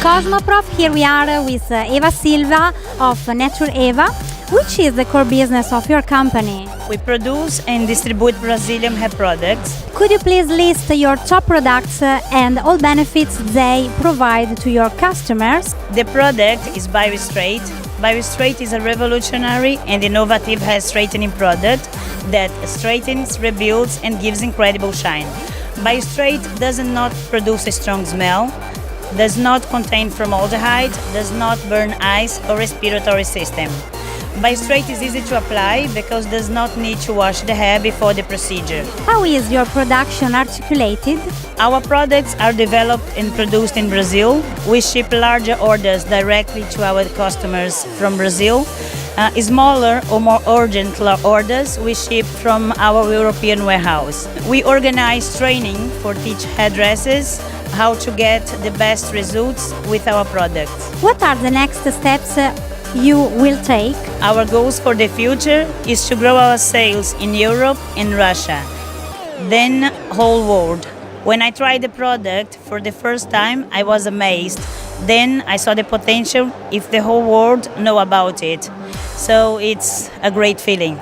Cosmoprof, here we are with Eva Silva of Nature Eva. Which is the core business of your company? We produce and distribute Brazilian hair products. Could you please list your top products and all benefits they provide to your customers? The product is Bio Straight. Bio Straight is a revolutionary and innovative hair straightening product that straightens, rebuilds and gives incredible shine. Bio Straight does not produce a strong smell, does not contain formaldehyde, does not burn eyes or respiratory system. Bio Straight is easy to apply because does not need to wash the hair before the procedure. How is your production articulated? Our products are developed and produced in Brazil. We ship larger orders directly to our customers from Brazil. Smaller or more urgent orders we ship from our European warehouse. We organize training for teach hairdressers how to get the best results with our products. What are the next steps you will take? Our goals for the future is to grow our sales in Europe and Russia, then whole world. When I tried the product for the first time, I was amazed. Then I saw the potential if the whole world know about it. So it's a great feeling.